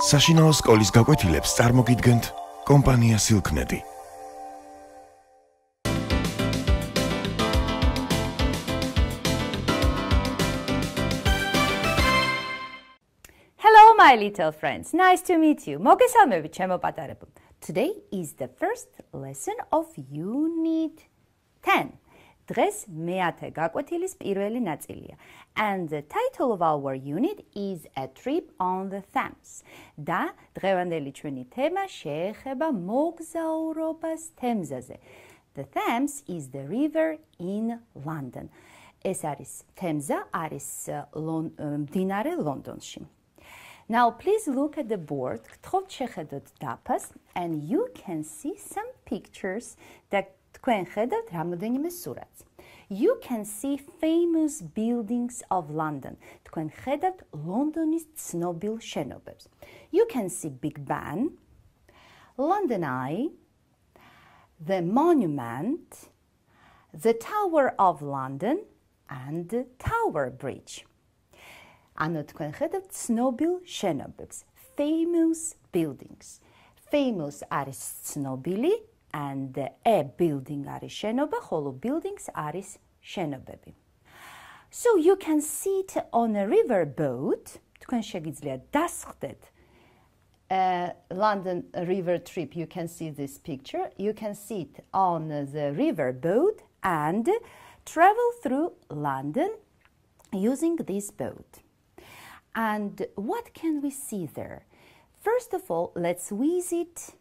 საშინაო სკოლის გაკვეთილებს წარმოგიდგენთ კომპანია Silknet. Hello, my little friends. Nice to meet you. მოგესალმებით, ჩემო პატარებო. Today is the first lesson of Unit 10. დღეს მეათე გაკვეთილის პირველი ნაწილია. And the title of our unit is A Trip on the Thames. და დღევანდელი ჩვენი თემა შეეხება მოგზაურობას თემზაზე. The Thames is the river in London. ეს არის თემზა, არის მდინარე ლონდონში. Now please look at the board. გთხოვთ შეხედოთ დაფას and you can see some pictures და თქვენ ხედავთ რამოდენიმე სურათს. You can see famous buildings of London. თქვენ ხედავთ ლონდონის ცნობილ შენობებს. You can see Big Ben, London Eye, the Monument, the Tower of London and the Tower Bridge. ანუ თქვენ ხედავთ ცნობილ შენობებს, famous buildings. Famous არის ცნობილი and a building არის შენობა, ხოლო buildings არის შენობები. So you can sit on a river boat. თქვენ შეგიძლიათ დასხდეთ London river trip. You can see this picture. You can sit on the river boat and travel through London using this boat. And what can we see there? First of all, let's visit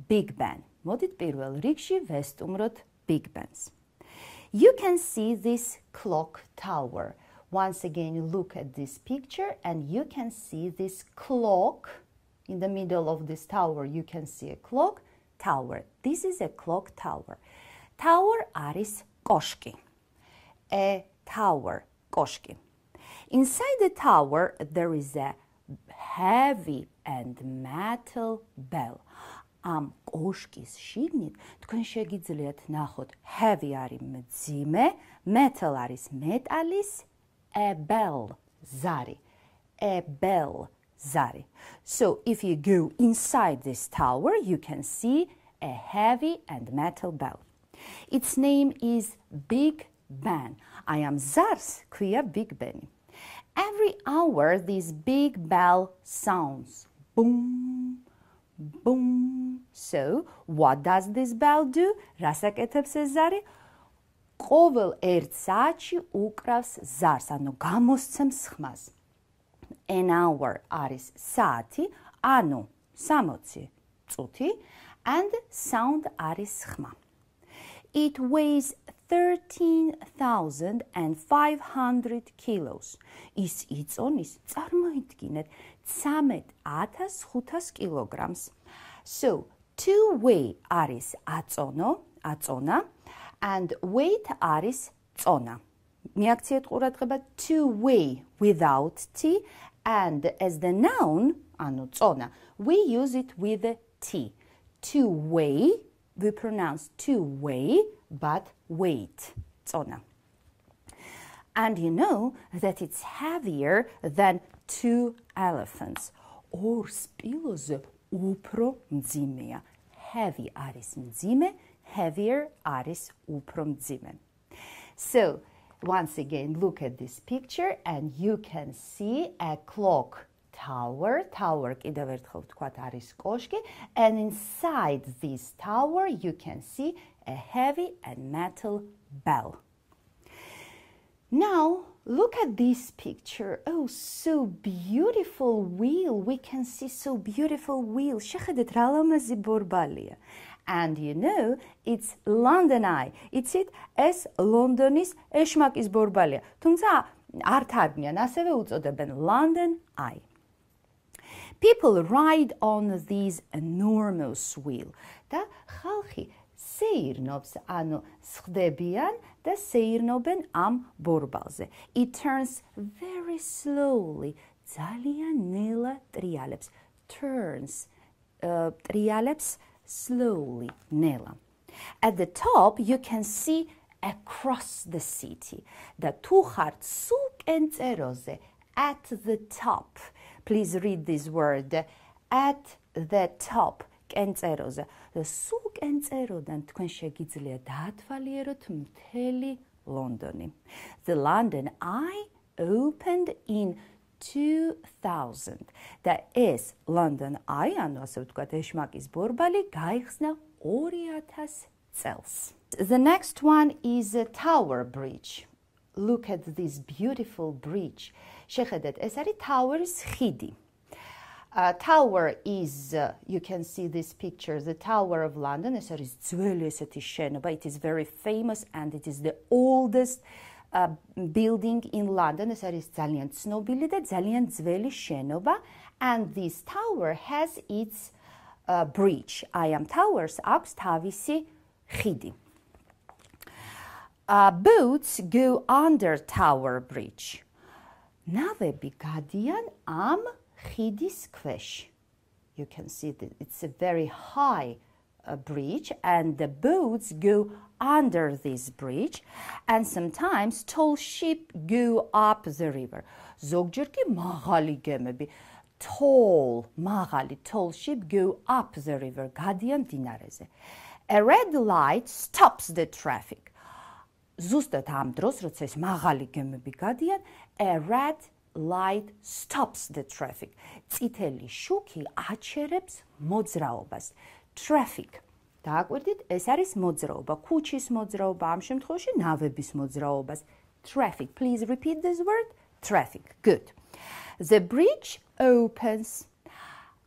Big Ben. მოდით პირველ რიგში ვესტუმროთ Big Ben-ს. You can see this clock tower. Once again, look at this picture and you can see this clock. In the middle of this tower, you can see a clock tower. This is a clock tower. Tower არის კოშკი. A tower, კოშკი. Inside the tower, there is a heavy and metal bell. Am კოშკის შიგნით თქვენ შეგიძლიათ ნახოთ heavy არის მძიმე, metal არის მეტალის, a bell ზარი. A bell zari. So if you go inside this tower, you can see a heavy and metal bell. Its name is Big Ben. I am zars ქვია Big Ben. Every hour, this big bell sounds. Boom, boom. So, what does this bell do? რას აკეთებს ეს ზარი? ყოველ 1 საათში უკრავს ზარს, ანუ გამოსცემს ხმას. An hour არის საათი, ანუ 60 წუთი, and sound არის ხმა. It weighs 13,500 kilos. ის იწონის, წარმოიდგინეთ, 13,500 კილოგრამს. So, to weigh არის აწონა, and weight არის წონა. მიაქციეთ ყურადღება to weigh without t, and as the noun, ანუ წონა, we use it with a t. To weigh, we pronounce to weigh, but weight, წონა. And you know that it's heavier than 2 elephants. ორ სპილოზე უფრო მძიმეა. Heavy არის მძიმე, heavier არის უფრო მძიმე. So, once again, look at this picture and you can see a clock tower. Tower კიდევ ერთხელ ვთქვათ არის კოშკი, and inside this tower you can see a heavy and metal bell. Now, look at this picture. Oh, so beautiful wheel. We can see so beautiful wheel. შეხედეთ რა ლამაზი ბორბალია. And you know, it's London Eye. იცით, ეს ლონდონის ეშმაკის ბორბალია. თუმცა არ თარგმნიან, ასევე უწოდებენ London Eye. People ride on this enormous wheel. და ხალხი სეირნობს, ანუ სხდებიან და სეირნობენ ამ ბორბალზე. It turns very slowly. ძალიან ნელა ტრიალებს. Turns, ტრიალებს slowly, ნელა. At the top, you can see across the city. და თუ ხართ სულ კენწეროზე, at the top. Please read this word at the top, კენწეროზე. და სულ კენწეროდან თქვენ შეგიძლია დაათვალიეროთ მთელი ლონდონი. The London Eye opened in 2000. და ეს London Eye, ანუ ასე ვთქვათ, ეშმაკის ბორბალი გაიხსნა 2000 წელს. The next one is a Tower Bridge. Look at this beautiful bridge. შეხედეთ, ეს არის Tower-ის ხიდი. Tower is, you can see this picture, the Tower of London. ეს არის ძველი ესეთი შენობა. It is very famous and it is the oldest building in London. ეს არის ძალიან ცნობილი და ძალიან ძველი შენობა. And this tower has its bridge. Am Towers აქვს თავისი ხიდი. Boats go under Tower Bridge. ნავები გადიან ამ ხიდის ქვეშ. You can see that it's a very high bridge and the boats go under this bridge and sometimes tall ships go up the river. ზოგჯერ კი მაღალი გემები, tall ships go up the river. გადიან მდინარეზე. A red light stops the traffic. ზუსტად ამ დროს, როცა ეს მაღალი გემები გადიან, a red light stops the traffic. წითელი შუქი აჩერებს მოძრაობას. Traffic. დააკვირდით, ეს არის მოძრაობა, ქუჩის მოძრაობა, ამ შემთხვევაში ნავების მოძრაობას. Traffic. Please repeat this word. Traffic. Good. The bridge opens.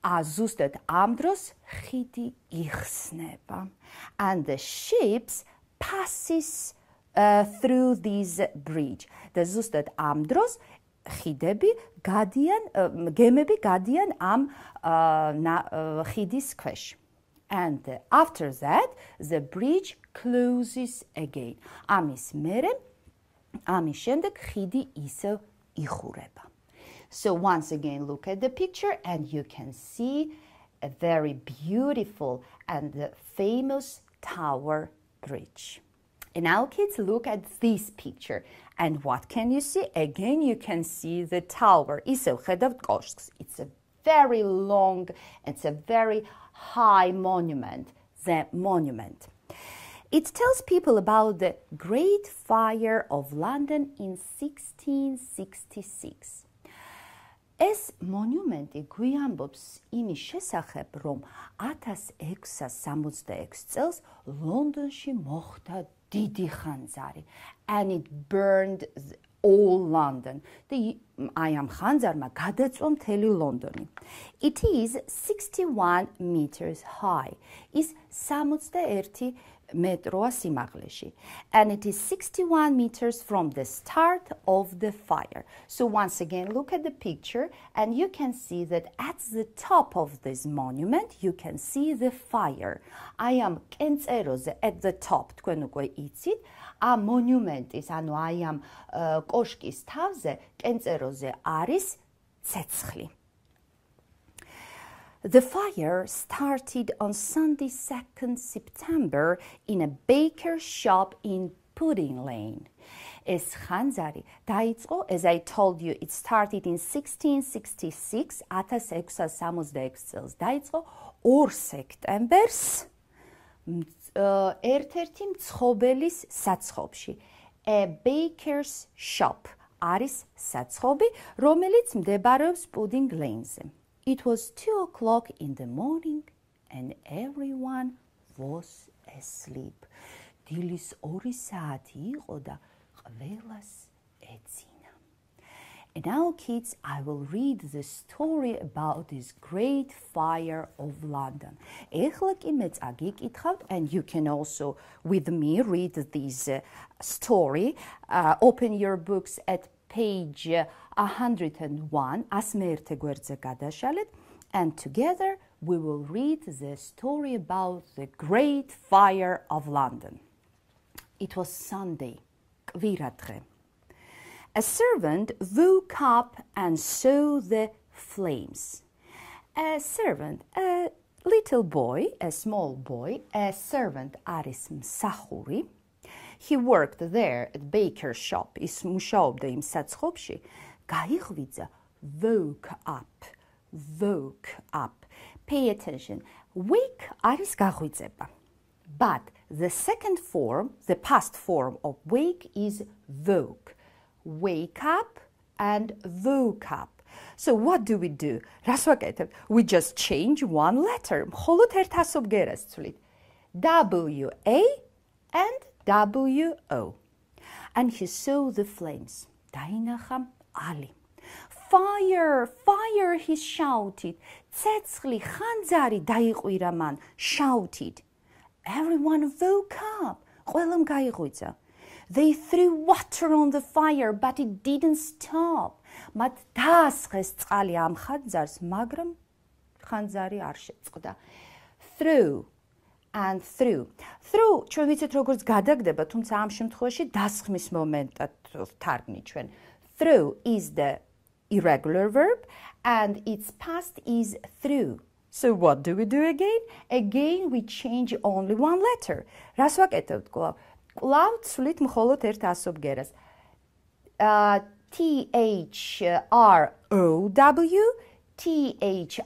ზუსტად ამ დროს ხიდი იხსნება. And the ships passes through this bridge. და ზუსტად ამ დროს ხიდები გადიან, გემები გადიან ამ ხიდის ქვეშ. And after that, the bridge closes again. ამის შემდეგ ხიდი ისევ იხურება. So once again, look at the picture and you can see a very beautiful and famous Tower Bridge. And now kids, look at this picture. And what can you see? Again, you can see the tower. ისევ ხედავთ კოშკს. It's a very long, it's a very high monument, the monument. It tells people about the Great Fire of London in 1666. ეს მონუმენტი გვიამბობს იმის შესახებ, რომ 1666 წელს ლონდონში მოხდა დიდი ხანძარი and it burned all London. აი ამ ხანძარმა გადაწვა მთელი ლონდონი. It is 61 meters high. ის 61 მეტროა სიმაღლეში. And it is 61 meters from the start of the fire. So once again, look at the picture and you can see that at the top of this monument, you can see the fire. I am კენწეროზე at the top, თქვენ უკვე იცით, ამ მონუმენტის, ანუ აი ამ კოშკის თავზე, კენწეროზე არის ცეცხლი. The fire started on Sunday, 2nd September in a baker's shop in Pudding Lane. ეს ხანძარი დაიწყო, as I told you, it started in 1666, 1666 წელს დაიწყო 2 სექტემბერს ერთ-ერთი მცხოველის საცხობში. A baker's shop არის საცხობი, რომელიც მდებარეობს Pudding Lane-ზე. It was 2 o'clock in the morning and everyone was asleep. დილის 2 საათი იყო და ყველას ეძინა. And now kids, I will read the story about this great fire of London. ეხლა კი მე წაგიკითხავთ and you can also with me read this story. Open your books at page 101, ასმეერთე გვერდზე გადაშალეთ, and together we will read the story about the Great Fire of London. It was Sunday, კვირადღე. A servant woke up and saw the flames. A servant, a little boy, a small boy, a servant არის მსახური. He worked there at baker's shop. ის მუშაობდა იმ საცხობში. გაიღვიძა, woke up. woke up. Pay attention. Wake არის გაღვიძება. But the second form, the past form of wake is woke. Wake up and woke up. So what do? რას ვაკეთებ? We just change one letter. მხოლოდ ერთ ასობგერას ვცვლით. W-A and W-O. And he saw the flames. დაინახა ალი. Fire, fire, he shouted. ცეცხლი, ხანძარი დაიყვირა მან, shouted. Everyone woke up. ყველამ გაიღვიძა. They threw water on the fire, but it didn't stop. მათ დაასხეს წყალი ამ ხანძარს, მაგრამ ხანძარი არ შეწყდა. Threw and threw. Threw, ჩვენ ვიცით როგორც გადაგდება, თუმცა ამ შემთხვევაში დასხმის მომენტად ვთარგმნით ჩვენ. Threw is the irregular verb and its past is threw. So what do again? Again we change only one letter. რას ვაკეთებთ კვლავ? კვლავ ვცვლით მხოლოდ ერთ ასობგერას. T-H-R-O-W, T-H-R-E-W.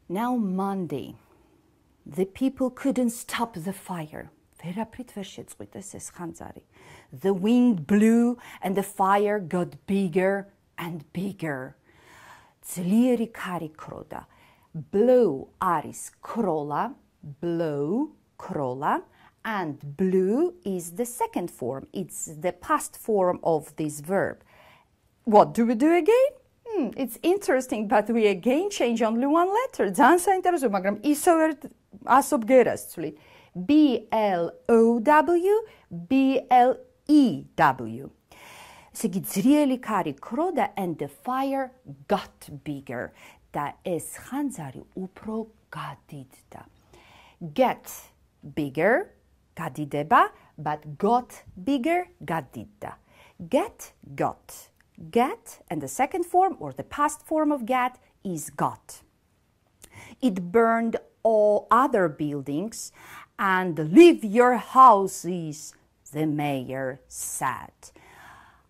Now Monday. The people couldn't stop the fire. ვერაფრით ვერ შეწყვიტეს ეს ხანძარი. The wind blew and the fire got bigger and bigger. ძლიერი ქარი ქროდა. Blow არის ქროლა, blow, ქროლა, and blew is the second form. It's the past form of this verb. What do again? It's interesting, but we again change only one letter. ძალიან საინტერესო, მაგრამ ისევ ერთ ასობგერას ვცვლით. B-L-O-W, B-L-E-W. ესე იგი ძლიერი ქარი ქროდა and the fire got bigger. და ეს ხანძარი უფრო გადიდდა. Get bigger, გადიდება, but got bigger, გადიდდა. Get, got. Get, and the second form or the past form of get is got. It burned all other buildings and leave your houses, the mayor said.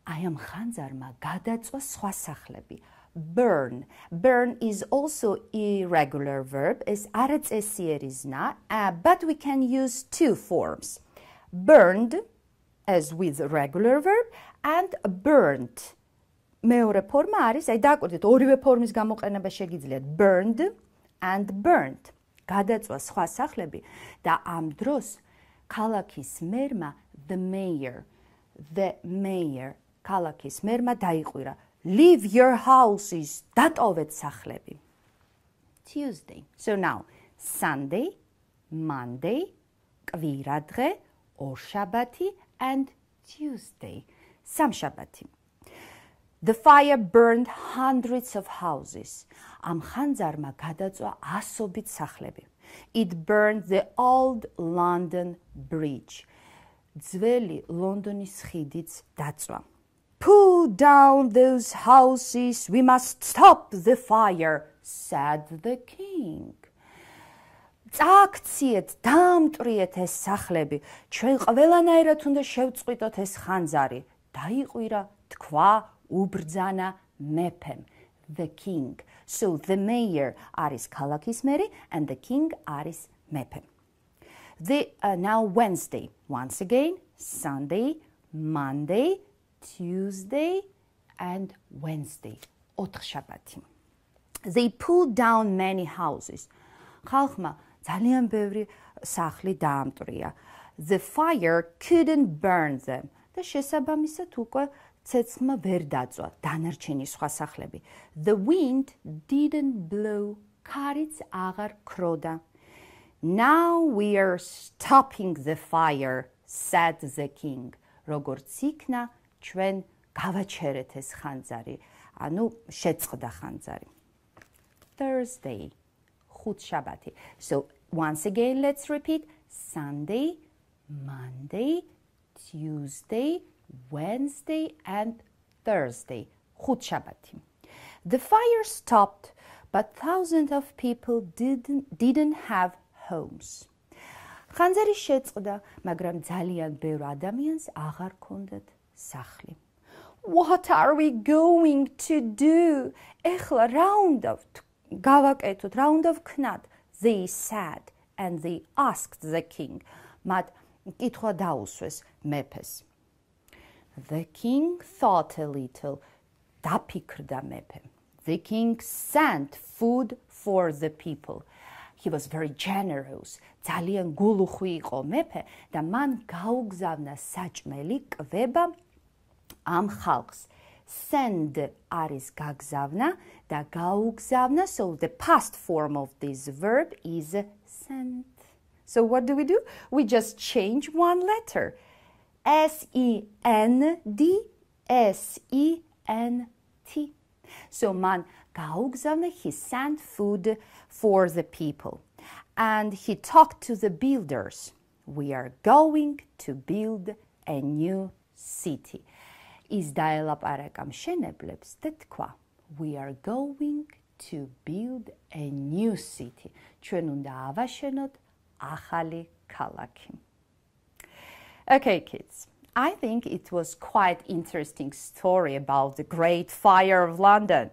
I am ხანძარმა გადაწვა სხვა სახლები. Burn. Burn is also irregular verb, is არაწესიერი ზნა, but we can use two forms. Burned, as with regular verb, and burnt. მეორე ფორმა არის, აი დააკვირდით, ორივე ფორმის გამოყენება შეგიძლიათ. Burned and burnt. გადაწვა სხვა სახლები და ამ დროს ქალაქის მერმა the mayor ქალაქის მერმა დაიყვირა. Leave your houses, დატოვეთ სახლები. Tuesday. So now, Sunday, Monday, კვირადღე, ორშაბათი and Tuesday, სამშაბათი. The fire burned hundreds of houses. Am ხანძარმა გადაწვა ასობით სახლები. It burned the old London Bridge. ძველი ლონდონის ხიდიც დაწვა. Pull down those houses, we must stop the fire, said the king. წააქციეთ, დაამტვრიეთ ეს სახლები, ჩვენ ყველანაირად უნდა შევწყვიტოთ ეს ხანძარი. დაიყვირა, თქვა, უბრძანა მეფემ, the king. So the mayor არის ქალაქის მერი and the king არის მეფე. Now Wednesday, once again, Sunday, Monday, Tuesday and Wednesday. ოთხშაბათი. They pulled down many houses. ხალხმა ძალიან ბევრი სახლი დაამტვრია. The fire couldn't burn them. და შესაბამისად უკვე ცეცხლმა ვერ დაწვა დანარჩენი სხვა სახლები. The wind didn't blow. ქარიც აღარ ქროდა. Now we are stopping the fire, said the king. როგორც იქნა, ჩვენ გავაჩერეთ ეს ხანძარი. ანუ შეწყდა ხანძარი. Thursday, ხუთშაბათი. So once again, let's repeat. Sunday, Monday, Tuesday, Wednesday and Thursday. ხუთშაბათი. The fire stopped, but thousands of people didn't have homes. ხანძარი შეწყდა, მაგრამ ძალიან ბევრ ადამიანს აღარ ჰქონდათ სახლი. What are we going to do? ეხლა რა უნდა გავაკეთოთ, რა უნდა ვქნათ? They said and they asked the king. მათ კითხვა დაუსვეს მეფეს. The king thought a little. დაფიქრდა მეფე. The king sent food for the people. He was very generous. ძალიან გულუხვი იყო მეფე და მან გაუგზავნა საჭმელი კვება ამ ხალხს. Send არის გაგზავნა და გაუგზავნა, so the past form of this verb is sent. So what do? We just change one letter. S-E-N-D, S-E-N-T. So man gaugzavne, he sent food for the people. And he talked to the builders. We are going to build a new city. Is daelaparaga mshenebleps და თქვა, we are going to build a new city. ჩვენ უნდა ავაშენოთ ახალი ქალაქი. Okay, kids, I think it was quite interesting story about the Great Fire of London.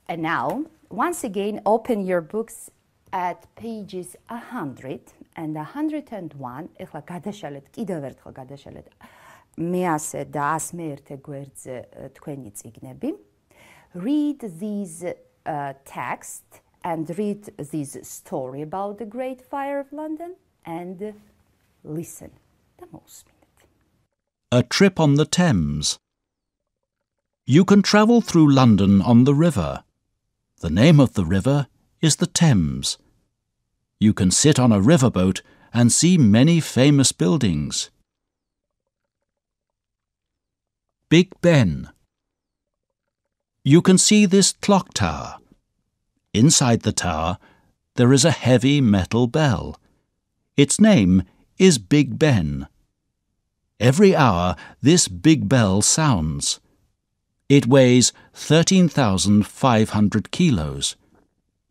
And now, once again, open your books at pages 100 and 101. ეხლა გადაშალეთ, კიდევ ერთხელ გადაშალეთ მე-100 და 101 გვერდზე თქვენი წიგნები. Read these text and read this story about the Great Fire of London and listen. A trip on the Thames. You can travel through London on the river. The name of the river is the Thames. You can sit on a riverboat and see many famous buildings. Big Ben. You can see this clock tower. Inside the tower, there is a heavy metal bell. Its name is Big Ben. Every hour, this big bell sounds. It weighs 13,500 kilos.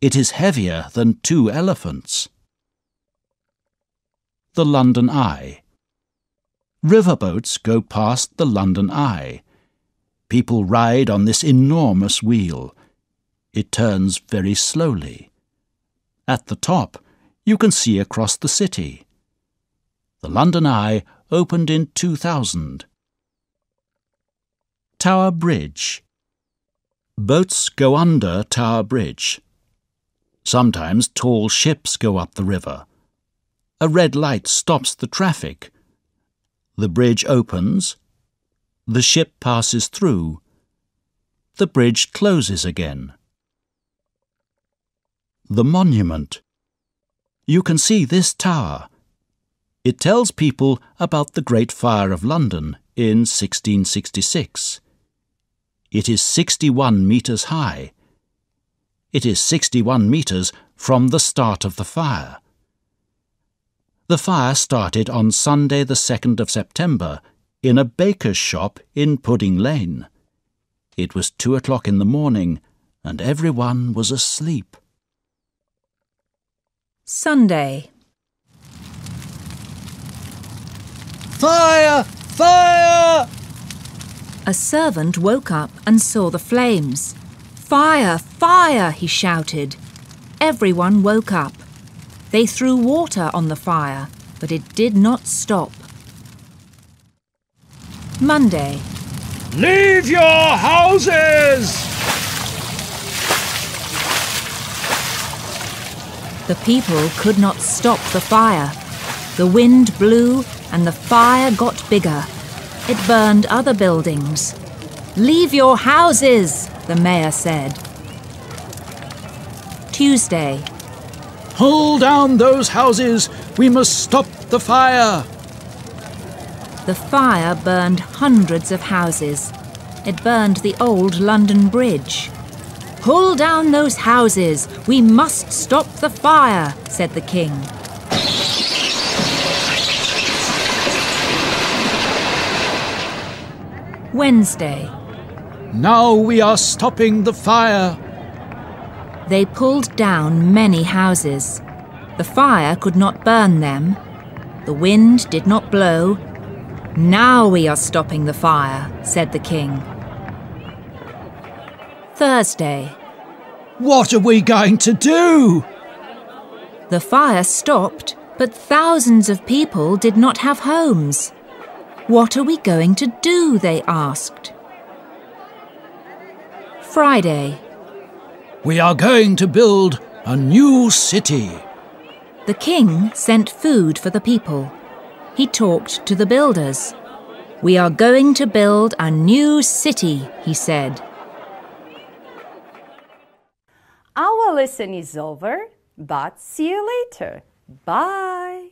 It is heavier than 2 elephants. The London Eye. Riverboats go past the London Eye. People ride on this enormous wheel. It turns very slowly. At the top, you can see across the city. The London Eye opened in 2000. Tower Bridge. Boats go under Tower Bridge. Sometimes tall ships go up the river. A red light stops the traffic. The bridge opens. The ship passes through. The bridge closes again. The Monument. You can see this tower. It tells people about the Great Fire of London in 1666. It is 61 metres high. It is 61 metres from the start of the fire. The fire started on Sunday the 2nd of September in a baker's shop in Pudding Lane. It was 2 o'clock in the morning and everyone was asleep. Sunday. Fire! Fire! A servant woke up and saw the flames. Fire! Fire! He shouted. Everyone woke up. They threw water on the fire, but it did not stop. Monday. Leave your houses! The people could not stop the fire. The wind blew and the fire got bigger. It burned other buildings. Leave your houses, the mayor said. Tuesday. Pull down those houses! We must stop the fire! The fire burned hundreds of houses. It burned the old London Bridge. Pull down those houses! We must stop the fire, said the king. Wednesday. Now we are stopping the fire. They pulled down many houses. The fire could not burn them. The wind did not blow. Now we are stopping the fire, said the king. Thursday. What are we going to do? The fire stopped, but thousands of people did not have homes. What are we going to do? They asked. Friday. We are going to build a new city. The king sent food for the people. He talked to the builders. We are going to build a new city, he said. Our lesson is over, but see you later. Bye.